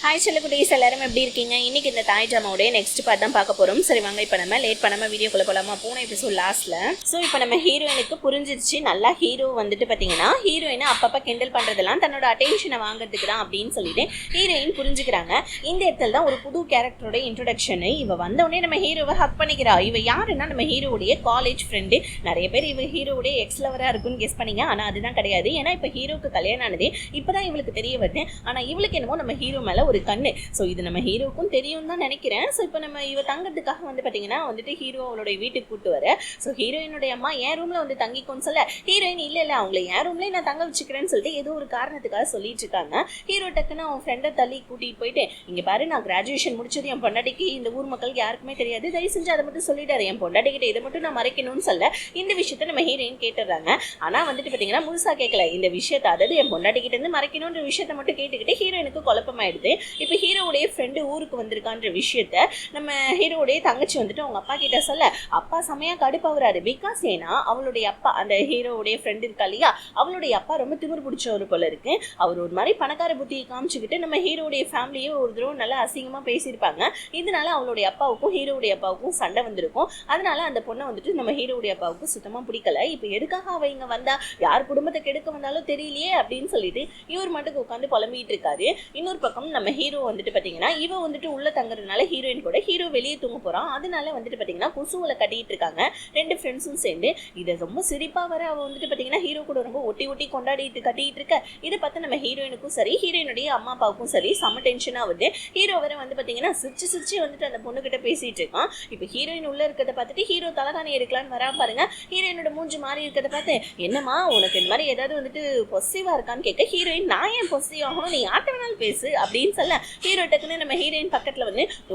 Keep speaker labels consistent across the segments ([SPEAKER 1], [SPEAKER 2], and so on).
[SPEAKER 1] Hi செல்லக்குட்டீஸ், எல்லாரும் எப்படி இருக்கீங்க? இன்னைக்கு இந்த தாய் ஜாமாவுடைய நெக்ஸ்ட் பார்ட் தான் பார்க்க போகிறோம். சரி வாங்க, இப்போ நம்ம லேட் பண்ணாமல் வீடியோக்குள்ளே போகலாமா? போன எபிசோட் லாஸ்ட்டில் இப்போ நம்ம ஹீரோயினுக்கு புரிஞ்சிருச்சு. நல்லா ஹீரோ பார்த்தீங்கன்னா ஹீரோயினை அப்பப்போ கிண்டல் பண்ணுறதெல்லாம் தன்னோட அட்டென்ஷனை வாங்குறதுக்கு தான் அப்படின்னு சொல்லிட்டு ஹீரோயின் புரிஞ்சுக்கிறாங்க. இந்த இடத்துல தான் ஒரு புது கேரக்டரோட இன்ட்ரொடக்ஷனு. இவ வந்தோடனே நம்ம ஹீரோவை ஹக் பண்ணிக்கிறா. இவ யாருன்னா நம்ம ஹீரோடைய காலேஜ் ஃப்ரெண்டு. நிறைய பேர் இவ ஹீரோடைய எக்ஸ் லவராக இருக்குன்னு கெஸ் பண்ணிங்க. ஆனால் அதுதான் கிடையாது. ஏன்னா இப்போ ஹீரோக்கு கல்யாணம் ஆனது இப்போ தான் இவளுக்கு தெரிய வருது. ஆனால் இவளுக்கு என்னமோ நம்ம ஹீரோ மேலே ஒரு கண்ணு. ஸோ இது நம்ம ஹீரோக்கும் தெரியும் தான் நினைக்கிறேன். ஸோ இப்போ நம்ம இவ தங்கறதுக்காக பார்த்தீங்கன்னா ஹீரோ அவளுடைய வீட்டுக்கு கூட்டு வர. ஸோ ஹீரோயினுடைய அம்மா என் ரூம்ல தங்கிக்கோன்னு சொல்ல, ஹீரோயின் இல்லை அவங்களை என் ரூம்லேயே நான் தங்க வச்சுக்கிறேன்னு சொல்லிட்டு ஏதோ ஒரு காரணத்துக்காக சொல்லிட்டு இருக்காங்க. ஹீரோ டக்குன்னு அவன் ஃப்ரெண்டை தள்ளி கூட்டிட்டு போயிட்டு, இங்கே பாரு, நான் கிராஜுவேஷன் முடிச்சது என் பொண்டாட்டிக்கு இந்த ஊர் மக்களுக்கு யாருக்குமே தெரியாது, தயவு செஞ்சு அதை மட்டும் சொல்லிட்டாரு. என் பொண்டாட்டிக்கிட்ட இதை மட்டும் நான் மறைக்கணும்னு சொல்ல இந்த விஷயத்த நம்ம ஹீரோயின் கேட்டுடுறாங்க. ஆனால் பார்த்தீங்கன்னா முழுசா கேட்கல இந்த விஷயத்த. அதாவது என் பொண்டாட்டிக்கிட்ட இருந்து மறைக்கணுன்ற விஷயத்த மட்டும் கேட்டுக்கிட்டு ஹீரோயினுக்கு குழப்பமாயிடுது. இப்போ ஹீரோவுடைய ஃப்ரெண்டு ஊருக்கு வந்திருக்கான்ற விஷயத்த நம்ம ஹீரோடைய தங்கச்சி அவங்க அப்பா கிட்ட சொல்ல, அப்பா செமையா கடுப்பாகிறாரு. பிகாஸ் ஏன்னா அவளுடைய அப்பா, அந்த ஹீரோவுடைய ஃப்ரெண்டு இருக்கா இல்லையா, அவளுடைய அப்பா ரொம்ப திமிர் பிடிச்சவர் போல இருக்கு. அவர் ஒரு மாதிரி பணக்கார புத்தியை காமிச்சுக்கிட்டு நம்ம ஹீரோடைய ஃபேமிலியே ஒரு தடவை நல்லா அசிங்கமா பேசியிருப்பாங்க. இதனால அவளுடைய அப்பாவுக்கும் ஹீரோவுடைய அப்பாவுக்கும் சண்டை வந்திருக்கும். அதனால அந்த பொண்ணை நம்ம ஹீரோவுடைய அப்பாவுக்கு சுத்தமா பிடிக்கல. இப்போ எதுக்காக அவ இங்க வந்தா, யார் குடும்பத்தை கெடுக்க வந்தாலும் தெரியலையே அப்படின்னு சொல்லிட்டு இவர் மட்டும் உட்காந்து புலம்பிட்டு இருக்காரு. இன்னொரு பக்கம் நம்ம ஹீரோ பார்த்தீங்கன்னா இவ உள்ள தங்குறதுனால ஹீரோயின் கூட ஹீரோ வெளியே தூங்க போறான். அதனால பார்த்தீங்கன்னா குசுவலை கட்டிட்டு இருக்காங்க ரெண்டு ஃப்ரெண்ட்ஸும் சேர்ந்து. இதை ரொம்ப சிரிப்பா வர அவ பார்த்தீங்கன்னா ஹீரோ கூட ரொம்ப ஒட்டி ஒட்டி கொண்டாடிட்டு கட்டிட்டு இருக்க. இதை பார்த்து நம்ம ஹீரோயினுக்கும் சரி ஹீரோயினுடைய அம்மா அப்பாவுக்கும் சரி செம டென்ஷனா வருது. ஹீரோ வர பார்த்தீங்கன்னா சிரிச்சு சிரிச்சு அந்த பொண்ணு கிட்ட பேசிட்டு இருக்கான். இப்போ ஹீரோயின் உள்ள இருக்கிறத பார்த்துட்டு ஹீரோ தலகாணி எடுக்கலான்னு வரா பாருங்க. ஹீரோயினோட மூஞ்சி மாறி இருக்கிறத பார்த்து, என்னம்மா உனக்கு இந்த மாதிரி ஏதாவது பொசிவா இருக்கான்னு கேட்க, ஹீரோயின் நான் ஏன் பொசிவ் ஆகணும், நீ யார்ட்ட வேணாலும் பேசு அப்படின்னு சொல்ல, ஹீரோ டக்குன்னு நம்ம ஹீரோயின் பக்கத்துல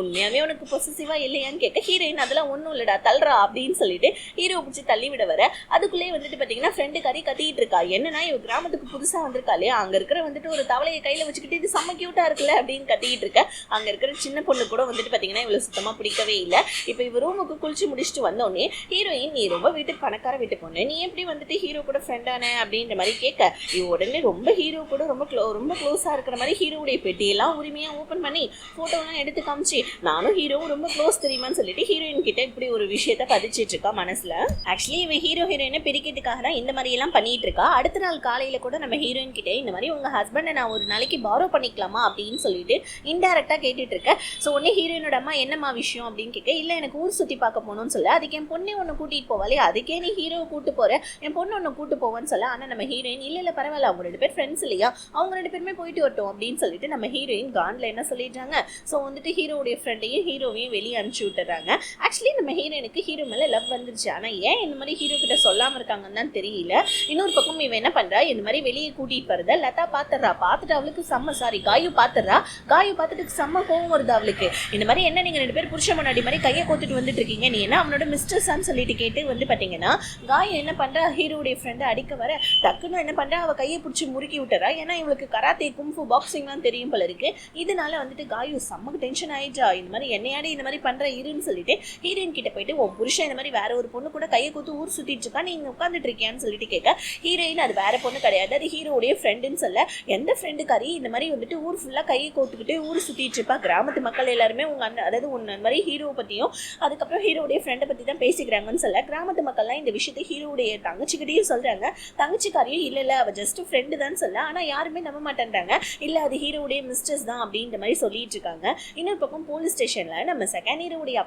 [SPEAKER 1] உண்மையாவே உனக்கு பொசிசிவா இல்லையான்னு கேட்க, ஹீரோயின் அதெல்லாம் ஒன்றும் இல்லடா தள்ளுறா அப்படின்னு சொல்லிட்டு ஹீரோ பிடிச்சி தள்ளி விட வர. அதுக்குள்ளே பார்த்தீங்கன்னா ஃப்ரெண்டு கறி கத்திட்டு இருக்கா. என்னன்னா இவ கிராமத்துக்கு புதுசா வந்திருக்கா இல்லையா, அங்க இருக்கிற ஒரு தவளையை கையில வச்சுக்கிட்டு இது செம்ம கியூட்டா இருக்குல்ல அப்படின்னு கத்திக்கிட்டு இருக்க. அங்க இருக்கிற சின்ன பொண்ணு கூட பார்த்தீங்கன்னா இவ்வளவு சுத்தமா பிடிக்கவே இல்லை. இப்போ இவ ரூமுக்கு குளிச்சு முடிச்சுட்டு வந்தோடனே ஹீரோயின், நீ ரொம்ப வீட்டுக்கு பணக்கார வீட்டு பொண்ணு, நீ எப்படி ஹீரோ கூட ஃப்ரெண்டானே அப்படின்ற மாதிரி கேட்க, இவ உடனே ரொம்ப ஹீரோ கூட ரொம்ப க்ளோஸா இருக்கிற மாதிரி ஹீரோடைய பெட்டியெல்லாம் உரிமையா ஓப்பன் பண்ணி போட்டோலாம் எடுத்து காமிச்சு, நானும் ஹீரோவும் ரொம்ப க்ளோஸ் தெரியுமான்னு சொல்லிட்டு ஹீரோயின் கிட்ட இப்படி ஒரு விஷயத்த பதிச்சிட்டு இருக்கா மனசுல. ஆக்சுவலி இவ ஹீரோயினை பிரிக்கிறதுக்காக தான் இந்த மாதிரி எல்லாம் பண்ணிட்டு இருக்கா. அடுத்த நாள் காலையில கூட நம்ம ஹீரோயின் கிட்ட இந்த மாதிரி உங்க ஹஸ்பண்டை நான் ஒரு நாளைக்கு பாரோ பண்ணிக்கலாமா அப்படின்னு சொல்லிட்டு இன்டைரக்டா கேட்டுட்டு இருக்க. ஸோ உடனே ஹீரோயினோட அம்மா என்னம்மா விஷயம் அப்படின்னு கேட்க, இல்லை எனக்கு ஊர் சுத்தி பார்க்க போகணும்னு சொல்ல, அதுக்கு என் பொண்ணே ஒன்று கூட்டிட்டு போவாளே, அதுக்கே நீ ஹீரோவை கூட்டு போற, என் பொண்ணு ஒன்று கூட்டு போவான்னு சொல்ல. ஆனால் நம்ம ஹீரோயின் இல்லை பரவாயில்ல, அவங்க ரெண்டு பேர் ஃப்ரெண்ட்ஸ் இல்லையா, அவங்க ரெண்டு பேருமே போயிட்டு வரட்டும் அப்படின்னு சொல்லிட்டு நம்ம ஹீரோயின் கான்ல என்ன சொல்லிடுறாங்க. ஸோ ஹீரோடைய ஃப்ரெண்டையும் ஹீரோவையும் வெளியே அனுப்பிச்சு விட்டுறாங்க. ஆக்சுவலி நம்ம ஹீரோயினுக்கு ஹீரோ மேலே லவ் வந்துருச்சு. ஆனால் ஏன் இந்த மாதிரி ஹீரோ கிட்ட சொல்லாமல் இருக்காங்கன்னு தான் தெரியல. இன்னொரு பக்கம் இவன் என்ன பண்ணுறா, இந்த மாதிரி வெளியே கூட்டிகிட்டு வருத லதா பார்த்துடுறா. பார்த்துட்டு அவளுக்கு காயு பார்த்துடுறா. காயு பார்த்துட்டு செம்ம கோவம் வருது அவளுக்கு. இந்த மாதிரி என்ன நீங்கள் ரெண்டு பேர் புருஷன் முன்னாடி மாதிரி கையை கோத்துட்டு வந்துட்டு இருக்கீங்க, நீ என்ன அவனோட மிஸ்டர்ஸான்னு சொல்லிட்டு கேட்டு பார்த்தீங்கன்னா காயு என்ன பண்ணுறா, ஹீரோடைய ஃப்ரெண்டை அடிக்க வர டக்குன்னு என்ன பண்ணுறா, அவள் கையை பிடிச்சி முறுக்கி விட்டுறா. ஏன்னா இவளுக்கு கராத்தே கும்ஃபு பாக்ஸிங்லாம் தெரியும் போல இருக்கு. இதனால காயு செம்ம டென்ஷன் ஆயிடுச்சா. இந்த மாதிரி என்னையாடி இந்த மாதிரி பண்ற இருன்னு சொல்லிட்டு ஹீரோயின் கிட்ட போயிட்டு, உன் புருஷன் இந்த மாதிரி வேற ஒரு பொண்ணு கூட கையை கூத்து ஊர் சுத்திட்டு இருக்கா, நீங்க உட்காந்துட்டு இருக்கியான்னு சொல்லிட்டு கேட்க, ஹீரோயின் அது வேற பொண்ணு கிடையாது, அது ஹீரோடைய ஃப்ரெண்டுன்னு சொல்ல, எந்த ஃப்ரெண்டு காரி இந்த மாதிரி ஊர் ஃபுல்லா கையை கோத்துக்கிட்டு ஊர் சுத்திட்டு இருப்பா, கிராமத்து மக்கள் எல்லாருமே உங்க அண்ணன், அதாவது உன்ன மாதிரி ஹீரோவை பத்தியும் அதுக்கப்புறம் ஹீரோடைய ஃப்ரெண்டை பத்தி தான் பேசிக்கிறாங்கன்னு சொல்ல, கிராமத்து மக்கள்லாம் இந்த விஷயத்தை ஹீரோடைய தங்கச்சிக்கிட்டையும் சொல்றாங்க. தங்கச்சிக்காரியும் இல்ல அவ ஜஸ்ட் ஃப்ரெண்டு தான் சொல்ல, ஆனா யாருமே நம்ப மாட்டேன்றாங்க. இல்ல அது ஹீரோடைய மிஸ்டர்ஸ் தான் அப்படின்ற மாதிரி சொல்லிட்டு இருக்காங்க. இன்னொரு பக்கம் போலீஸ் ஸ்டேஷன்ல நம்ம செகண்ட் ஹீரோடைய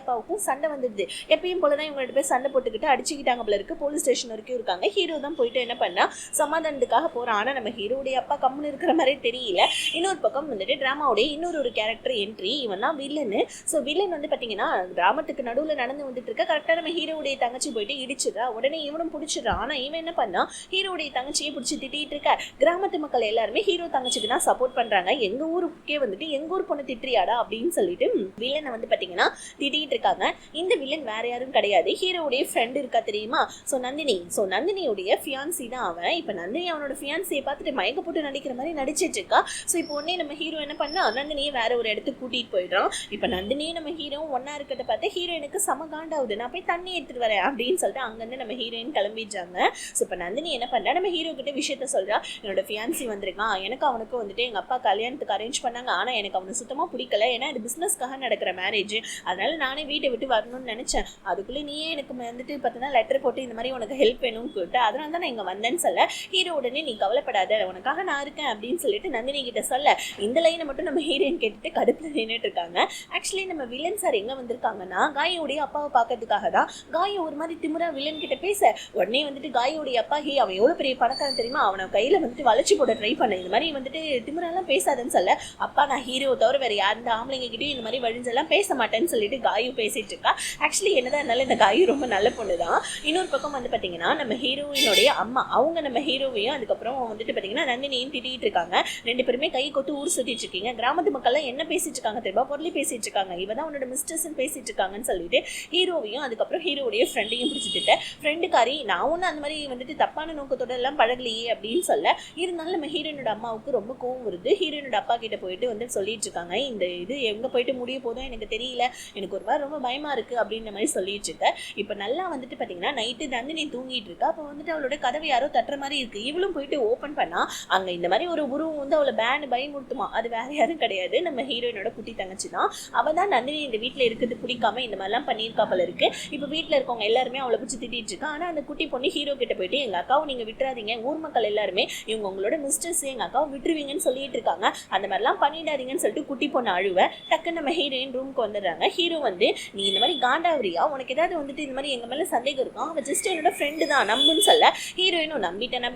[SPEAKER 1] அப்பாவுக்கும் சண்டை வந்துடுது. எப்பயும் போலதான் இவங்க ரெண்டு பேர் சண்டை போட்டுக்கிட்டு அடிச்சுக்கிட்டாங்க போல இருக்கு. போலீஸ் ஸ்டேஷன் வரைக்கும் இருக்காங்க. ஹீரோ தான் போயிட்டு என்ன பண்ணா சமாதானத்துக்காக போறான். ஆனா நம்ம ஹீரோடைய அப்பா கம்முன்னு இருக்கிற மாதிரி தெரியல. இன்னொரு பக்கம் டிராமாவுடைய இன்னொரு கேரக்டர் என்ட்ரி, இவன் தான் வில்லனு. ஸோ வில்லன் பாத்தீங்கன்னா கிராமத்துக்கு நடுவில் நடந்து வந்துட்டு இருக்க. கரெக்டா நம்ம ஹீரோடைய தங்கச்சி போயிட்டு இடிச்சிடா. உடனே இவனும் பிடிச்சிடறான். ஆனா இவன் என்ன பண்ணா, ஹீரோடைய தங்கச்சியை பிடிச்சி திட்டிட்டு இருக்க. கிராமத்து மக்கள் எல்லாருமே ஹீரோ தங்கச்சிக்கு தான் சப்போர்ட் பண்றாங்க. எங்க ஊருக்கே எங்க ஊர் பொண்ணு திட்டுறியாடா அப்படின்னு சொல்லிட்டு வில்லனை பாத்தீங்கன்னா திட்டிட்டு இருக்காங்க. இந்த வில்லன் வேற யாரும் கிடையாது, ஹீரோடைய ஃப்ரெண்ட் இருக்கா தெரியுமா, ஸோ நந்தினியுடைய ஃபியான்சி தான் அவன். இப்போ நந்தினி அவனோட ஃபியான்சியை பார்த்துட்டு மயக்க போட்டு நடிக்கிற மாதிரி நடிச்சிட்டு இருக்கா. ஸோ இப்போ உடனே நம்ம ஹீரோ என்ன பண்ணா, நந்தினியை வேற ஒரு இடத்துக்கு கூட்டிட்டு போயிடுறான். இப்போ நந்தினியும் நம்ம ஹீரோவும் ஒன்னா இருக்கிறத பார்த்து ஹீரோயினுக்கு செம காண்டாவுது. நான் போய் தண்ணி எடுத்துட்டு வரேன் அப்படின்னு சொல்லிட்டு அங்கிருந்து நம்ம ஹீரோயின் கிளம்பிடுறாங்க. ஸோ இப்போ நந்தினி என்ன பண்றா, நம்ம ஹீரோ கிட்ட விஷயத்த சொல்றா, என்னோட ஃபியான்சி வந்திருக்கான், எனக்கு அவனுக்கும் எங்க அப்பா கல்யாணத்துக்கு அரேஞ்ச் பண்ணாங்க. ஆனா எனக்கு அவனை சுத்தமா பிடிக்கல. ஏன்னா இது பிசினஸ்க்காக நடக்கிற மேரேஜ். அதனால நானே வீட்டை விட்டு வரணும்னு நினைச்சேன். அதுக்குள்ள நீயே எனக்கு வந்துட்டு பார்த்தீங்கன்னா லெட்டர் போட்டு இந்த மாதிரி உனக்கு ஹெல்ப் வேணும்னு கேட்டு அதனால தான் நான் இங்க வந்தேன்னு சொல்ல ஹீரோ உடனே நீ கவலைப்படாத உனக்காக நான் இருக்கேன் அப்படின்னு சொல்லிட்டு நந்தினி கிட்ட சொல்ல இந்த லைனை மட்டும் நம்ம ஹீரோயின் கேட்டுட்டு கடுப்புல நின்றுட்டு இருக்காங்க. ஆக்சுவலி நம்ம வில்லன் சார் எங்க வந்திருக்காங்கன்னா காயோடைய அப்பாவை பார்க்கறதுக்காக தான். காயோ ஒரு மாதிரி திமிரா வில்லன் கிட்ட பேச உடனே வந்துட்டு காயோடைய அப்பா அவன் எவ்வளவு பெரிய பணக்காரன் தெரியுமா, அவனை கையில வந்துட்டு வளைச்சு போட ட்ரை பண்ண இந்த மாதிரி வந்துட்டு திமிரெல்லாம் பேசாதுன்னு சொல்ல அப்பா நான் ஹீரோ தவிர வேற யார் இந்த ஆம்பளைங்க கிட்டயும் இந்த மாதிரி வழிஞ்செல்லாம் பேச மாட்டேன்னு சொல்லிட்டு காயும் பேசிட்டு இருக்கா. ஆக்சுவலி என்னதான் இருந்தாலும் இந்த காயும் ரொம்ப நல்ல பொண்ணு தான். இன்னொரு பக்கம் வந்து பாத்தீங்கன்னா நம்ம ஹீரோயினுடைய அம்மா அவங்க நம்ம ஹீரோவையும் அதுக்கப்புறம் வந்துட்டு பாத்தீங்கன்னா நந்தினியும் திட்டிட்டு இருக்காங்க. ரெண்டு பேருமே கை கொத்து ஊர் சுத்திட்டு இருக்கீங்க, கிராமத்து மக்கள் எல்லாம் என்ன பேசிட்டு இருக்காங்க தெரியுமா, பொருளி பேசிட்டு இருக்காங்க, இவதான் உன்னோட மிஸ்டர்ஸ் பேசிட்டு இருக்காங்கன்னு சொல்லிட்டு ஹீரோவையும் அதுக்கப்புறம் ஹீரோடைய ஃப்ரெண்டையும் பிடிச்சிட்டு ஃப்ரெண்டுக்காரி நான் ஒன்னும் அந்த மாதிரி வந்துட்டு தப்பான நோக்கத்தோட எல்லாம் பழகலையே அப்படின்னு சொல்ல இருந்தாலும் நம்ம ஹீரோயினோட அம்மாவுக்கு ரொம்ப கோவம் வருது. ஹீரோயினோட அப்பா கிட்ட போயிட்டு வந்து சொல்லிட்டு இருக்காங்க இந்த இது எங்க போயிட்டு முடிய போதும் எனக்கு தெரியல, எனக்கு ஒரு மாதிரி ரொம்ப பயமா இருக்கு அப்படின்ற மாதிரி சொல்லிட்டு இருக்க. இப்ப நல்லா வந்துட்டு பாத்தீங்கன்னா நைட்டு நந்தினி தூங்கிட்டு இருக்கா. அப்ப வந்துட்டு அவளோட கதவை யாரோ தட்டுற மாதிரி இருக்கு. இவளும் போயிட்டு ஓபன் பண்ணா அங்க இந்த மாதிரி ஒரு உருவம் வந்து அவளை பயமுறுத்துமா. அது வேற யாரும் கிடையாது, நம்ம ஹீரோயினோட குட்டி தங்கச்சி தான். அவ தான் நந்தினி இந்த வீட்டுல இருக்கிறது பிடிக்காம இந்த மாதிரிலாம் பண்ணியிருக்கா போல இருக்கு. இப்ப வீட்டுல இருக்கவங்க எல்லாருமே அவளை பிடிச்சி திட்டிட்டு இருக்கா. ஆனா அந்த குட்டி பொண்ணு ஹீரோ கிட்ட போயிட்டு எங்க அக்காவை நீங்க விட்டுறாதீங்க, ஊர் மக்கள் எல்லாருமே இவங்க உங்களோட மிஸ்டர்ஸ், எங்க அக்காவை விட்டுருவீங்கன்னு சொல்லிட்டு இருக்காங்க, அந்த மாதிரிலாம் பண்ணிடாதீங்கன்னு சொல்லிட்டு குட்டி பொண்ணு அழுவ டக்குன்னு நம்ம ஹீரோயின் ரூமுக்கு வந்துடுறாங்க. ஹீரோ வந்து நீ இந்த மாதிரி காண்டாவரியா, உனக்கு ஏதாவது வந்துட்டு இந்த மாதிரி எங்க மேல சந்தேகம் இருக்கும், அவன் ஜஸ்ட் என்னோட ஃப்ரெண்டு தான் நம்புன்னு சொல்ல ஹீரோயினும் நம்பிட்டேன்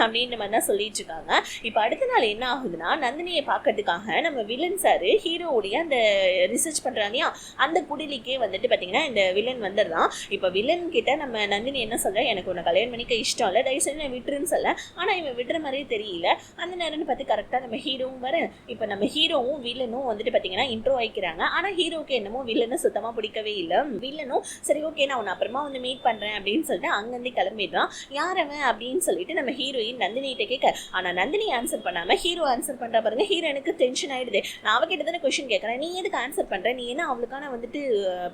[SPEAKER 1] அப்படின்ற மாதிரி தான் சொல்லிட்டு இருக்காங்க. இப்ப அடுத்த நாள் என்ன ஆகுதுன்னா நந்தினியை பார்க்கறதுக்காக நம்ம வில்லன் சார் ஹீரோவுடைய அந்த ரிசர்ச் பண்றாங்க அந்த குடிலிக்கே வந்துட்டு பாத்தீங்கன்னா இந்த வில்லன் வந்துடுறான். இப்ப வில்லன் கிட்ட நம்ம நந்தினி என்ன சொல்ற, எனக்கு உன்னை கல்யாணம் பண்ணிக்க இஷ்டம் இல்லை, தயவு செஞ்சு நான் விட்டுருன்னு சொல்ல. ஆனா இவன் விடுற மாதிரியே தெரியல. அந்த நேரம்னு பார்த்து கரெக்டா நம்ம ஹீரோவும் வர இப்ப நம்ம ஹீரோவும் வில்லனும் வந்துட்டு பாத்தீங்கன்னா இன்ட்ரோ ஆயிக்கிறாங்க. ஆனா ஹீரோக்கு என்னமோ வில்லனை சுத்தமா பிடிக்கவே இல்லை. வில்லனும் சரி ஓகே நான் உன்னை அப்புறமா வந்து மீட் பண்றேன் அப்படின்னு சொல்லிட்டு அங்கிருந்து கிளம்பிடுறான். யார் அவன் அப்படின்னு சொல்லிட்டு நம்ம ஹீரோயின் நந்தினிகிட்ட கேட்க ஆனா நந்தினி ஆன்சர் பண்ணாம ஹீரோ ஆன்சர் பண்றா பாருங்க. ஹீரோனுக்கு டென்ஷன் ஆயிடுது. நான் அவகிட்ட தானே கொஸ்டின் கேட்கறேன், நீ எதுக்கு ஆன்சர் பண்ற, நீ என்ன அவளுக்கான வந்துட்டு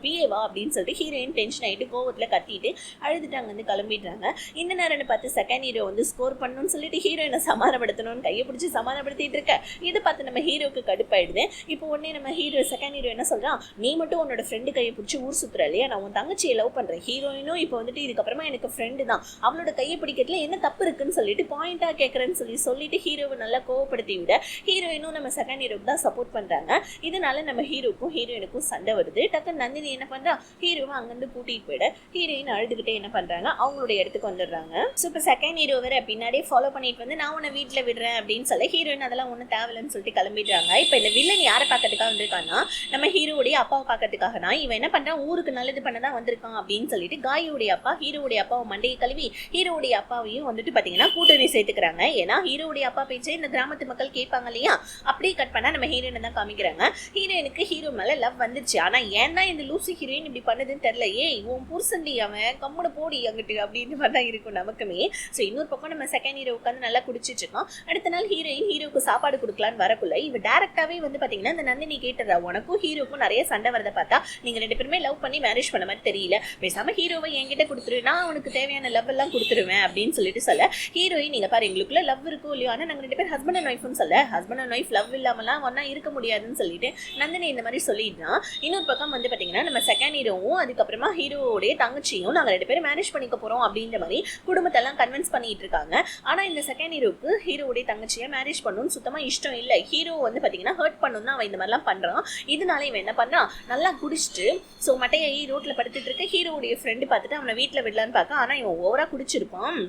[SPEAKER 1] பிஏவா அப்படின்னு சொல்லிட்டு ஹீரோயின் டென்ஷன் ஆயிட்டு கோவத்துல கத்திட்டு அழுதுட்டு அங்க வந்து கிளம்பிடுறாங்க. இந்த நேரம்னு பார்த்து செகண்ட் ஹீரோ வந்து ஸ்கோர் பண்ணணும்னு சொல்லிட்டு ஹீரோயினை சமாதானப்படுத்தணும்னு கையை பிடிச்சி சமாதானப்படுத்திட்டு இருக்க. இதை பார்த்து நம்ம ஹீரோக்கு கடுப்பாயிடுது. இப்போ உடனே நம்ம செகண்ட் ஹீரோ என்ன சொல்றான், நீ மட்டும் உன்னோட ஃப்ரெண்டு கையை பிடிச்சி ஊர் சுத்துற இல்லையா, நான் உன் தங்கச்சியை லவ் பண்றேன், ஹீரோயினும் இப்போ வந்துட்டு இதுக்கப்புறமா எனக்கு ஃப்ரெண்டு தான், அவளோட கையை பிடிக்கிறதுல என்ன தப்பு இருக்குன்னு சொல்லிட்டு பாயிண்டா கேட்கறேன்னு சொல்லிட்டு ஹீரோவை நல்லா கோவப்படுத்தி விட ஹீரோயினும் நம்ம செகண்ட் ஹீரோக்கு தான் சப்போர்ட் பண்றாங்க. இதனால நம்ம ஹீரோக்கும் ஹீரோயினுக்கும் சண்டை வருது. டக்கு நந்தினி என்ன பண்றா, ஹீரோவை அங்கிருந்து கூட்டிட்டு போயிட ஹீரோயின் அழுதுகிட்டே என்ன பண்றாங்க அவங்களுடைய இடத்துக்கு வந்துடுறாங்க. ஸோ இப்போ செகண்ட் ஹீரோ வேற பின்னாடியே ஃபாலோ பண்ணிட்டு வந்து நான் உன்னை வீட்டில் விடுறேன் அப்படின்னு சொல்லி ஹீரோயின் அதெல்லாம் ஒன்றும் தேவையில்லைன்னு சொல்லிட்டு கிளம்பிடுறாங்க. இப்போ இந்த வில்லன் யாரை பார்க்கறதுக்காக வந்திருக்கான்னா நம்ம ஹீரோடைய அப்பாவை பார்க்கறதுக்காக தான். இவன் என்ன பண்றான், ஊருக்கு நல்லது பண்ண தான் வந்திருக்கான் அப்படின்னு சொல்லிட்டு காயோடைய அப்பா ஹீரோடைய அப்பாவை மண்டையை கழுவி ஹீரோடைய அப்பாவையும் வந்துட்டு பாத்தீங்கன்னா கூட்டணி சேர்த்துக்கிறாங்க. ஏன்னா ஹீரோடைய அப்பா பேச்சை இந்த கிராமத்து மக்கள் கேட்பாங்க இல்லையா, அப்படியே கட் பண்ணா நம்ம ஹீரோயினை தான் காமிக்கிறாங்க. ஹீரோயினுக்கு ஹீரோ மேல லவ் வந்துச்சு. ஆனா ஏன்னா இந்த லூசி ஹீரோயின் இப்படி பண்ணதுன்னு தெரியல. உன் புருஷன்டி அவன் கம்முன போடி அங்கிட்டு அப்படின்னு மாதிரி தான் இருக்கும் நமக்குமே. ஸோ இன்னொரு பக்கம் நம்ம செகண்ட் ஹீரோ உட்காந்து நல்லா குடிச்சிட்டு இருக்கோம். அடுத்த நாள் ஹீரோக்கு சாப்பாடு கொடுக்கலான்னு வரக்குள்ள இவ டேரக்டாவே வந்து பாத்தீங்கன்னா இந்த நந்தினி கேட்டுறா, உனக்கும் ஹீரோக்கும் நிறைய சண்டை வரதை பார்த்தா நீங்க ரெண்டு பேருமே லவ் பண்ணி மேரேஜ் பண்ண மாதிரி தெரியல, பேசாம ஹீரோவை என்கிட்ட கொடுத்துரு, நான் உனக்கு தேவையான லவ் எல்லாம் கொடுத்துருவேன் அப்படின்னு சொல்லிட்டு சொல்ல ஹீரோயின் நீங்க பாரு எங்களுக்குள்ள லவ் இருக்கோ இல்லையோ, ஆனா நாங்க ரெண்டு பேர் ஹஸ்பண்ட் அண்ட் ஒய்ஃப்னு சொல்ல ஹஸ்பண்ட் அண்ட் ஒய்ஃப் லவ் இல்லாமலாம் ஒன்னா இருக்க முடியாதுன்னு சொல்லிட்டு நந்தினி இந்த மாதிரி சொல்லிடுறான். இன்னொரு பக்கம் வந்து பாத்தீங்கன்னா நம்ம செகண்ட் ஹீரோவும் அதுக்கப்புறமா ஹீரோடைய தங்கச்சியும் நாங்க ரெண்டு பேரும் மேரேஜ் பண்ணிக்க போறோம் அப்படின்ற மாதிரி குடும்பத்தெல்லாம் கன்வின்ஸ் பண்ணிட்டு இருக்காங்க. ஆனா இந்த செகண்ட் ஹீரோக்கு ஹீரோடைய தங்கச்சியை மேரேஜ் பண்ணணும்னு சுத்தமா இஷ்டம் இல்லை. ஹீரோ வந்து பாத்தீங்கன்னா ஹர்ட் பண்ணணும் தான் அவன் இந்த மாதிரிலாம் பண்றான். இதனால இவன் என்ன பண்ணா, நல்லா குடிச்சிட்டு ஸோ மட்டையை ரோட்ல படுத்துட்டு இருக்க ஹீரோடைய ஃப்ரெண்டு பார்த்துட்டு அவனை வீட்டுல விடலான்னு பார்க்க, ஆனா இவன் ஓவரா குடிச்சிருப்பான்.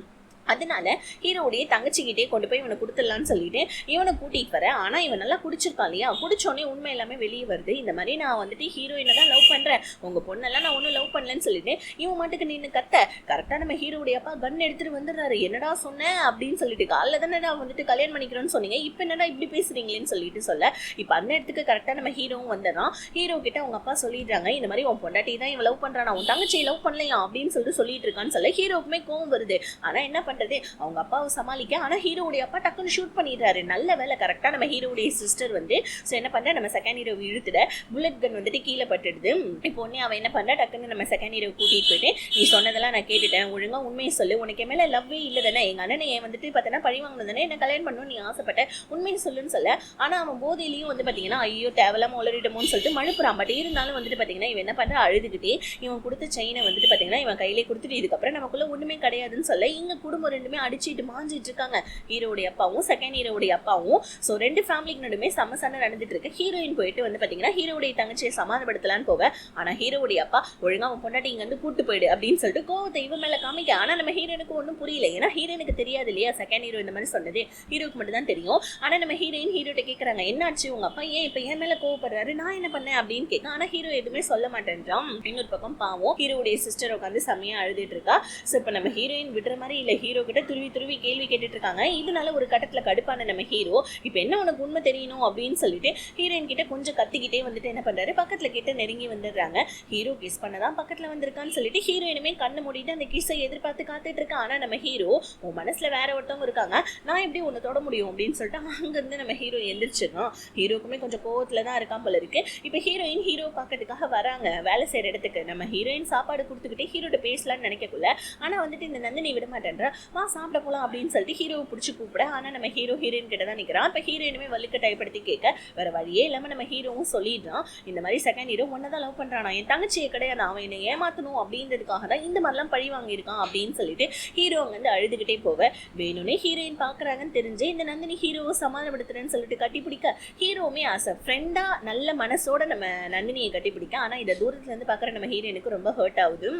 [SPEAKER 1] அதனால ஹீரோடைய தங்கச்சிக்கிட்டே கொண்டு போய் இவனை கொடுத்துடலான்னு சொல்லிட்டு இவனை கூட்டிட்டு வர. ஆனா இவன் நல்லா குடிச்சிருக்கான் இல்லையா, குடிச்சோடனே உண்மை எல்லாமே வெளியே வருது. இந்த மாதிரி நான் வந்துட்டு ஹீரோயினை தான் லவ் பண்றேன், உங்க பொண்ணெல்லாம் நான் ஒன்னும் லவ் பண்ணலன்னு சொல்லிட்டு இவன் மட்டுக்கு நின்று கத்த கரெக்டா நம்ம ஹீரோடைய அப்பா கன் எடுத்துட்டு வந்துடுறாரு. என்னடா சொன்னேன் அப்படின்னு சொல்லிட்டு, காலைல தானே நான் வந்துட்டு கல்யாணம் பண்ணிக்கிறோன்னு சொன்னீங்க, இப்ப என்னடா இப்படி பேசுறீங்களேன்னு சொல்லிட்டு சொல்ல இப்ப அந்த இடத்துக்கு கரெக்டா நம்ம ஹீரோவும் வந்துடுறான். ஹீரோ கிட்ட அவங்க அப்பா சொல்லிடுறாங்க, இந்த மாதிரி உன் பொண்டாட்டி தான் இவன் லவ் பண்றானா, உன் தங்கச்சியை லவ் பண்ணலையா அப்படின்னு சொல்லிட்டு இருக்கான்னு சொல்ல ஹீரோக்குமே கோவம் வருது. ஆனா என்ன பண்றது, அவங்க அப்பாவை சமாளிக்க. ஆனா ஹீரோவுடைய அப்பா டக்குன்னு ஷூட் பண்ணிடுறாரு. நல்ல வேலை கரெக்டா நம்ம ஹீரோவுடைய சிஸ்டர் வந்து என்ன பண்ற, நம்ம செகண்ட் ஹீரோ இழுத்துட புல்லட் கன் வந்துட்டு கீழே பட்டுடுது. இப்போ உடனே அவன் என்ன பண்றா, டக்குன்னு நம்ம செகண்ட் ஹீரோ கூட்டிட்டு போயிட்டு, நீ சொன்னதெல்லாம் நான் கேட்டுட்டேன், ஒழுங்கா உண்மையை சொல்லு, உனக்கு மேல லவ்வே இல்லை தானே, எங்க அண்ணனை வந்துட்டு பார்த்தனா பழி வாங்கினது தானே, என்ன கல்யாணம் பண்ணணும் நீ ஆசைப்பட்ட, உண்மையை சொல்லுன்னு சொல்ல. ஆனா அவன் போதையிலையும் வந்து பாத்தீங்கன்னா ஐயோ தேவலாம உளறிட்டமோன்னு சொல்லிட்டு மழுப்புறான். பட் இருந்தாலும் வந்துட்டு பாத்தீங்கன்னா இவன் என்ன பண்ற, அழுதுகிட்டே இவன் கொடுத்த செயினை வந்துட்டு பாத்தீங்கன்னா இவன் கையிலே கொடுத்துட்டு இதுக்கப்புறம் நமக்குள்ள ஒண்ணுமே கிடையாதுன்னு சொல்ல, இங்க குடும்பம் ரெண்டுமே அடிச்சுட்டு மாஞ்சிட்டு இருக்காங்க. ஹீரோடைய அப்பாவும் செகண்ட் ஹீரோடைய அப்பாவும். ஸோ ரெண்டு ஃபேமிலிக்கு நடுமே சமசண்டை நடந்துட்டு இருக்கு. ஹீரோயின் போயிட்டு வந்து பாத்தீங்கன்னா ஹீரோடைய தங்கச்சியை சமாதானப்படுத்தலான்னு போக, ஆனா ஹீரோடைய அப்பா ஒழுங்கா அவன் பொண்டாட்டி இங்க வந்து கூட்டு போயிடு அப்படின்னு சொல்லிட்டு கோவத்தை இவன் மேல காமிக்க. ஆனா நம்ம ஹீரோனுக்கு ஒன்றும் புரியல, ஏன்னா ஹீரோனுக்கு தெரியாது இல்லையா செகண்ட் ஹீரோ இந்த மாதிரி சொன்னது, ஹீரோக்கு மட்டும் தான் தெரியும். ஆனா நம்ம ஹீரோயின் ஹீரோட்ட கேட்கறாங்க, என்னாச்சு உங்க அப்பா ஏன் இப்ப என் மேல கோவப்படுறாரு, நான் என்ன பண்ணேன் அப்படின்னு கேட்க. ஆனா ஹீரோ எதுவுமே சொல்ல மாட்டேன்றான். இன்னொரு பக்கம் பாவம் ஹீரோடைய சிஸ்டர் உட்காந்து செம்மையா அழுதுட்டு இருக்கா. ஸோ இப்ப நம்ம ஹீரோயின் விடுற மாதிரி இல்ல, ஹீரோ கிட்ட துருவி துருவி கேள்வி கேட்டுட்டு இருக்காங்க. இதனால ஒரு கட்டத்துல கடுப்பான நம்ம ஹீரோ இப்ப என்ன உனக்கு உண்மை தெரியணும் அப்படின்னு சொல்லிட்டு ஹீரோயின் கிட்ட கொஞ்சம் கத்திக்கிட்டே வந்துட்டு என்ன பண்றாரு, பக்கத்துல கிட்ட நெருங்கி வந்துடுறாங்க. ஹீரோ கிஸ் பண்ணதான் பக்கத்துல வந்திருக்கான்னு சொல்லிட்டு ஹீரோயினுமே கண்ணு மூடிட்டு அந்த கிஸ்ஸை எதிர்பார்த்து காத்துட்டு இருக்கா. ஆனா நம்ம ஹீரோ உன் மனசுல வேற ஒருத்தவங்க இருக்காங்க, நான் எப்படி உன்னை தொட முடியும் அப்படின்னு சொல்லிட்டு அங்க இருந்து நம்ம ஹீரோ எந்திரிச்சிடும். ஹீரோக்குமே கொஞ்சம் கோவத்துல தான் இருக்கான் போல இருக்கு. இப்ப ஹீரோயின் ஹீரோ பார்க்கறதுக்காக வராங்க வேலை செய்யற இடத்துக்கு. நம்ம ஹீரோயின் சாப்பாடு கொடுத்துக்கிட்டே ஹீரோட பேசலாம்னு நினைக்கக்குள்ள, ஆனா வந்துட்டு இந்த நந்தினி விட மாட்டேன்றா, வா சாப்பிட போலாம் அப்படின்னு சொல்லிட்டு ஹீரோவை பிடிச்சி கூப்பிட. ஆனா நம்ம ஹீரோ ஹீரோயின் கிட்ட தான் நிக்கிறான். இப்ப ஹீரோயினுமே வலுக்க டைப்படுத்தி கேட்க, வேற வழியே இல்லாம நம்ம ஹீரோவும் சொல்லிடுறான், இந்த மாதிரி செகண்ட் ஹீரோ ஒன்னதான் லவ் பண்றானா, என் தங்கச்சியை கிடையாது, அவன் என்னை ஏமாத்தணும் அப்படின்றதுக்காக தான் இந்த மாதிரிலாம் பழி வாங்கியிருக்கான் அப்படின்னு சொல்லிட்டு ஹீரோ அங்க வந்து அழுதுகிட்டே போவ, வேணும்னே ஹீரோயின் பாக்குறாங்கன்னு தெரிஞ்சு இந்த நந்தினி ஹீரோவை சமாதானப்படுத்துறேன்னு சொல்லிட்டு கட்டிப்பிடிக்க, ஹீரோவுமே ஆஸ் அ ஃப்ரெண்டா நல்ல மனசோட நம்ம நந்தினியை கட்டிப்பிடிக்க. ஆனா இதை தூரத்துல இருந்து பாக்குற நம்ம ஹீரோயினுக்கு ரொம்ப ஹர்ட் ஆகுது.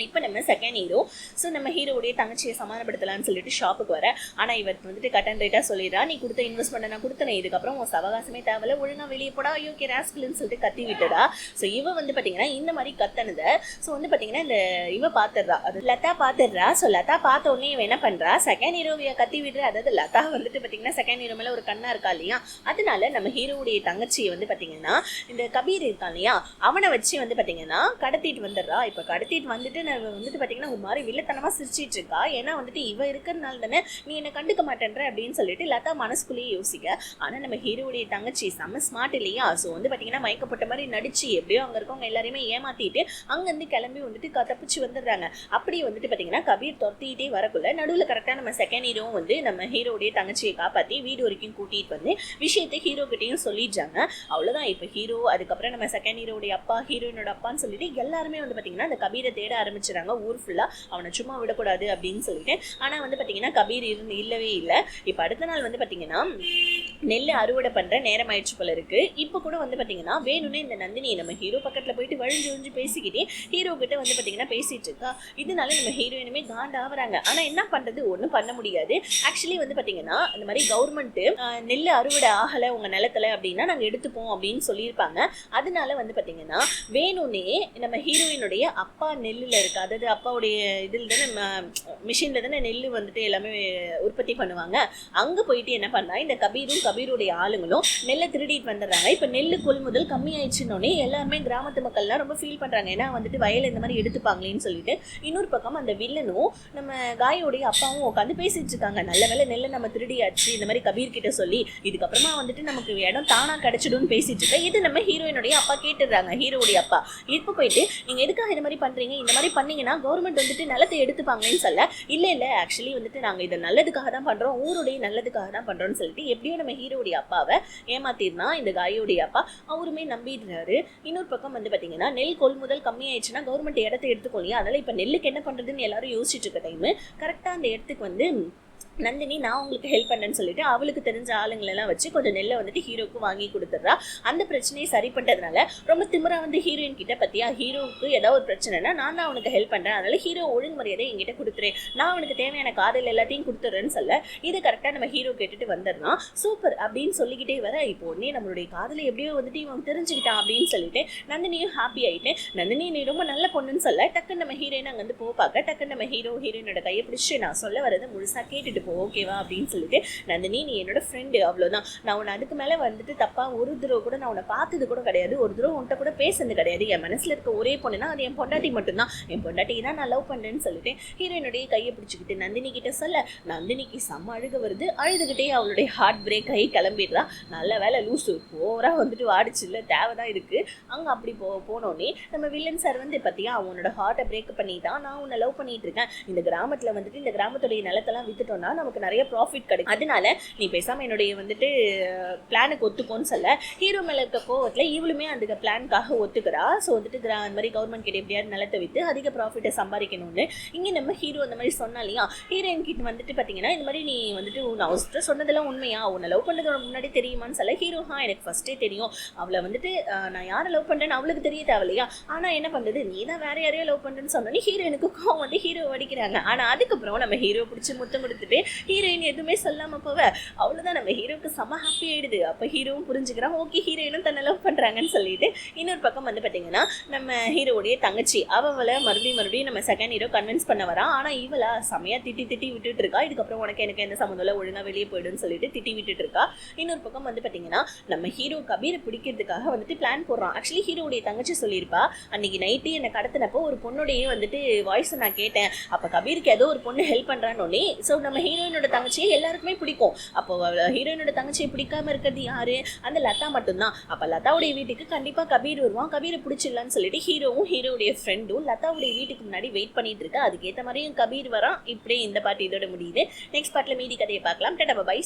[SPEAKER 1] இப்போ நம்ம செகண்ட் ஹீரோ ஸோ நம்ம ஹீரோடைய தங்கச்சியை சமாதானப்படுத்தலான்னு சொல்லிட்டு ஷாப்புக்கு வர. ஆனால் இவருக்கு வந்துட்டு கட் அண்ட் ரைட்டாக சொல்லிடுறா, நீ கொடுத்த இன்வெஸ்ட்மெண்ட் நான் கொடுத்தேன், இதுக்கப்புறம் உன் சவகாசமே தேவையில்ல, ஒழுங்காக வெளியே போடா ஐயோ ராஸ்கல்னு சொல்லிட்டு கத்தி விட்டுடா. ஸோ இவ வந்து பார்த்தீங்கன்னா இந்த மாதிரி கத்தனதை ஸோ வந்து பார்த்தீங்கன்னா இந்த இவ பார்த்துடுறா, அது லதா பார்த்துடுறா. ஸோ லதா பார்த்த உடனே இவன் என்ன பண்ணுறா, செகண்ட் ஹீரோவையை கத்தி விடுற. அதாவது லதா வந்துட்டு பார்த்தீங்கன்னா செகண்ட் ஹீரோ மேலே ஒரு கண்ணா இருக்கா இல்லையா, அதனால நம்ம ஹீரோவுடைய தங்கச்சியை வந்து பார்த்தீங்கன்னா இந்த கபீர் இருக்கான் இல்லையா, அவனை வச்சு வந்து பார்த்தீங்கன்னா கடத்திட்டு வந்துடுறா. இப்போ கடத்திட்டு வந்துட்டு வந்துட்டு பார்த்தீங்கன்னா ஒரு மாதிரி வில்லத்தனமா சிரிச்சிட்டு இருக்கா. ஏன்னா வந்துட்டு இவ இருக்கிறதுனால தானே நீ என்ன கண்டுக்க மாட்டேன்ற அப்படின்னு சொல்லிட்டு லதா மனசுக்குள்ளேயே யோசிக்க. ஆனா நம்ம ஹீரோடைய தங்கச்சி செம்ம ஸ்மார்ட் இல்லையா, ஸோ வந்து பார்த்தீங்கன்னா மயக்கப்பட்ட மாதிரி நடிச்சு எப்படியோ அங்க இருக்கவங்க எல்லாரையுமே ஏமாத்திட்டு அங்கேருந்து கிளம்பி வந்துட்டு தப்பிச்சு வந்துடுறாங்க. அப்படியே வந்துட்டு பார்த்தீங்கன்னா கபீர் துரத்திட்டே வரக்குள்ள நடுவில் கரெக்டாக நம்ம செகண்ட் ஹீரோவும் வந்து நம்ம ஹீரோடைய தங்கச்சியை காப்பாற்றி வீடு வரைக்கும் கூட்டிட்டு வந்து விஷயத்தை ஹீரோ கிட்டையும் சொல்லிடுறாங்க. அவ்வளோதான். இப்போ ஹீரோ அதுக்கப்புறம் நம்ம செகண்ட் ஹீரோடைய அப்பா ஹீரோயினோட அப்பான்னு சொல்லிட்டு எல்லாருமே வந்து பார்த்தீங்கன்னா அந்த கபீரை தேட ஆரம்பிச்சிடறாங்க ஊர் ஃபுல்லா, அவனை சும்மா விடக்கூடாது அப்படின்னு சொல்லிட்டு. ஆனா வந்து பாத்தீங்கன்னா கபீர் இல்லவே இல்லை. இப்ப அடுத்த நாள் வந்து பாத்தீங்கன்னா நெல் அறுவடை பண்ற நேரம் ஆயிடுச்சு போல இருக்கு. இப்ப கூட வந்து பாத்தீங்கன்னா வேணும்னே இந்த நந்தினி நம்ம ஹீரோ பக்கத்துல போயிட்டு வழிஞ்சு பேசிக்கிட்டே ஹீரோ கிட்ட வந்து பாத்தீங்கன்னா பேசிட்டு இருக்கா. இதனால நம்ம ஹீரோயினுமே காண்டாவறாங்க. ஆனா என்ன பண்றது, ஒன்றும் பண்ண முடியாது. ஆக்சுவலி வந்து பாத்தீங்கன்னா இந்த மாதிரி கவர்மெண்ட் நெல் அறுவடை ஆகலை உங்க நிலத்துல அப்படின்னா நாங்க எடுத்துப்போம் அப்படின்னு சொல்லியிருப்பாங்க. அதனால வந்து பாத்தீங்கன்னா வேணும்னே நம்ம ஹீரோயினுடைய அப்பா நெல்லுல இருக்கு, அதாவது அப்பாவுடைய இதில் தானே மிஷின்ல தானே நெல் வந்துட்டு எல்லாமே உற்பத்தி பண்ணுவாங்க. அங்க போயிட்டு என்ன பண்ணா இந்த கபீருடைய ஆளுங்களும் நெல்லை திருடிட்டு வந்துடுறாங்க. இப்ப நெல்லு கொள்முதல் கம்மி ஆயிடுச்சுன்னொன்னே எல்லாருமே கிராமத்து மக்கள்லாம் ரொம்ப ஃபீல் பண்றாங்க, ஏன்னா வந்துட்டு வயல் இந்த மாதிரி எடுத்துப்பாங்களேன்னு சொல்லிட்டு. இன்னொரு பக்கம் அந்த வில்லனும் நம்ம காயோடைய அப்பாவும் உட்காந்து பேசிட்டு இருக்காங்க, நல்ல வேலை நெல்லை நம்ம திருடியாச்சு இந்த மாதிரி கபீர் கிட்ட சொல்லி இதுக்கப்புறமா வந்துட்டு நமக்கு இடம் தானா கிடைச்சிடும்னு பேசிட்டு இருக்க. இது நம்ம ஹீரோயினுடைய அப்பா கேட்டுடுறாங்க, ஹீரோடைய அப்பா. இப்போ போயிட்டு நீங்க எதுக்காக இந்த மாதிரி பண்றீங்க, இந்த மாதிரி பண்ணீங்கன்னா கவர்மெண்ட் வந்துட்டு நிலத்தை எடுத்துப்பாங்களேன்னு சொல்ல, இல்ல ஆக்சுவலி வந்துட்டு நாங்க இதை நல்லதுக்காக தான் பண்றோம், ஊருடைய நல்லதுக்காக தான் பண்றோம்னு சொல்லிட்டு எப்படியோ நம்ம ஹீரோடைய அப்பாவை ஏமாத்திருந்தா இந்த காயோடைய அப்பா. அவருமே நம்பிடுறாரு. இன்னொரு பக்கம் வந்து பாத்தீங்கன்னா நெல் கொள்முதல் கம்மி ஆயிடுச்சுன்னா கவர்மெண்ட் இடத்தை எடுத்துக்கொள்ளியா, அதனால இப்ப நெல்லுக்கு என்ன பண்றதுன்னு எல்லாரும் யோசிச்சுட்டு இருக்க டைம் கரெக்டா அந்த இடத்துக்கு வந்து நந்தினி நான் உங்களுக்கு ஹெல்ப் பண்ணேன்னு சொல்லிட்டு அவளுக்கு தெரிஞ்ச ஆளுங்களெல்லாம் வச்சு கொஞ்சம் நெல்லை வந்துட்டு ஹீரோக்கு வாங்கி கொடுத்துட்றா. அந்த பிரச்சனையை சரி பண்ணுறதுனால ரொம்ப திமிரா வந்து ஹீரோயின் கிட்ட பத்தியா, ஹீரோவுக்கு ஏதாவது ஒரு பிரச்சனைனா நான் தான் அவனுக்கு ஹெல்ப் பண்றேன், அதனால ஹீரோ ஒழுங்குமுறையதை என்கிட்ட கொடுத்துறேன், நான் அவனுக்கு தேவையான காதல் எல்லாத்தையும் கொடுத்துட்றேன்னு சொல்ல, இது கரெக்டாக நம்ம ஹீரோ கேட்டுட்டு வந்துடுறான். சூப்பர் அப்படின்னு சொல்லிக்கிட்டே வர, இப்போ உடனே நம்மளுடைய காதலை எப்படியோ வந்துட்டு இவன் தெரிஞ்சுக்கிட்டான் அப்படின்னு சொல்லிட்டு நந்தினியும் ஹாப்பி ஆயிட்டு, நந்தினி நீ ரொம்ப நல்ல பொண்ணுன்னு சொல்ல டக்குன்னு நம்ம ஹீரோயின் அங்கே வந்து போக பார்க்க, டக்குன்னு நம்ம ஹீரோயினோட கையை பிடிச்சி நான் சொல்ல வரதை முழுசா கேட்டுட்டு விட்டுட்டு போ, ஓகேவா அப்படின்னு சொல்லிட்டு, நந்தினி நீ என்னோட ஃப்ரெண்டு, அவ்வளோதான், நான் உன்னை அதுக்கு மேலே வந்துட்டு தப்பாக ஒரு தடவை கூட நான் உன்னை பார்த்தது கூட கிடையாது, ஒரு தடவை உன்கிட்ட கூட பேசுனது கிடையாது, என் மனசில் இருக்க ஒரே பொண்ணுனா அது என் பொண்டாட்டி மட்டும்தான், என் பொண்டாட்டிக்கு தான் நான் லவ் பண்ணுறேன்னு சொல்லிட்டு ஹீரோயினுடைய கையை பிடிச்சிக்கிட்டு நந்தினி கிட்ட சொல்ல, நந்தினிக்கு செம்ம அழுக வருது. அழுதுகிட்டே அவளுடைய ஹார்ட் பிரேக் ஆகி கிளம்பிடுறா. நல்ல வேலை லூசு ஓவராக வந்துட்டு வாடிச்சு இல்லை, தேவைதான் இருக்குது. அங்கே அப்படி போனோடனே நம்ம வில்லன் சார் வந்து பார்த்தியா அவனோட ஹார்ட்டை பிரேக் பண்ணி தான் நான் உன்னை லவ் பண்ணிட்டு இருக்கேன், இந்த கிராமத்தில் வந்துட்டு இந்த கிராமத்துடைய நிலத்தெல்லாம் வித்துட்டோம்னா நமக்கு நிறைய ப்ராஃபிட் கிடைக்கும், அதனால நீ பேசாமல் என்னுடைய வந்துட்டு பிளானுக்கு ஒத்துக்கோன்னு சொல்ல, ஹீரோ மேலே இருக்க கோவத்தில் இவளுமே அந்த பிளானுக்காக ஒத்துக்கிறா. ஸோ வந்துட்டு அந்த மாதிரி கவர்மெண்ட் கிட்ட எப்படியாவது நிலத்தை விற்று அதிக ப்ராஃபிட்டை சம்பாதிக்கணும்னு இங்கே நம்ம ஹீரோ அந்த மாதிரி சொன்னா இல்லையா, ஹீரோயின் கிட்ட வந்துட்டு பார்த்தீங்கன்னா இந்த மாதிரி நீ வந்துட்டு உன் அவசர சொன்னதெல்லாம் உண்மையா, உன்னை லவ் பண்ணதோட முன்னாடி தெரியுமான்னு சொல்ல, ஹீரோ எனக்கு ஃபஸ்ட்டே தெரியும், அவளை வந்துட்டு நான் யாரை லவ் பண்ணுறேன்னு அவளுக்கு தெரிய தேவையில்லையா, ஆனால் என்ன பண்ணுறது நீ தான் வேற யாரையோ லவ் பண்ணுறேன்னு சொன்னோன்னே ஹீரோயினுக்கு கோவம் வந்து ஹீரோ அடிக்கிறாங்க. ஆனால் அதுக்கப்புறம் நம்ம ஹீரோ பிடிச்சி முத்தம் கொடுத்துட்டு ஹீரோயின் எதுவுமே சொல்லாமல் போவ, அவ்வளோதான் நம்ம ஹீரோவுக்கு செம்ம ஹாப்பி ஆயிடுது. அப்போ ஹீரோவும் புரிஞ்சுக்கிறான், ஓகே ஹீரோயினும் தன்னை லவ் பண்ணுறாங்கன்னு சொல்லிட்டு. இன்னொரு பக்கம் வந்து பார்த்தீங்கன்னா நம்ம ஹீரோவுடைய தங்கச்சி அவளை மறுபடியும் நம்ம செகண்ட் ஹீரோ கன்வின்ஸ் பண்ண வரான். ஆனால் இவளா செமையாக திட்டி விட்டுட்டு இருக்கா, இதுக்கப்புறம் உனக்கு எனக்கு எந்த சம்மந்தம் இல்லை, ஒழுங்காக வெளியே போயிடுன்னு சொல்லிட்டு திட்டி விட்டுட்டு இருக்கா. இன்னொரு பக்கம் வந்து பார்த்தீங்கன்னா நம்ம ஹீரோ கபீரை பிடிக்கிறதுக்காக வந்துட்டு பிளான் போடுறான். ஆக்சுவலி ஹீரோடைய தங்கச்சி சொல்லியிருப்பா, அன்னைக்கு நைட்டு என்னை கடத்தினப்போ ஒரு பொண்ணுடைய வந்துட்டு வாய்ஸை நான் கேட்டேன், அப்போ கபீருக்கு ஏதோ ஒரு பொண்ணு ஹெல்ப் பண்ணுறான்னு. ஸோ நம்ம ஹீரோயினோட தங்கச்சியை எல்லாருக்குமே பிடிக்கும். அப்போ ஹீரோயினோட தங்கச்சியை பிடிக்காம இருக்கிறது யாரு, அந்த லதா மட்டும்தான். அப்போ லதாவுடைய வீட்டுக்கு கண்டிப்பாக கபீர் வருவான், கபீரை பிடிச்சிடலான்னு சொல்லிட்டு ஹீரோவும் ஹீரோடைய ஃப்ரெண்டும் லதாவுடைய வீட்டுக்கு முன்னாடி வெயிட் பண்ணிட்டு இருக்கா. அதுக்கேற்ற மாதிரியும் கபீர் வரான். இப்படியே இந்த பாட்டு இதோட முடியுது. நெக்ஸ்ட் பாட்டில் மீதி கதையை பார்க்கலாம். Tata bye.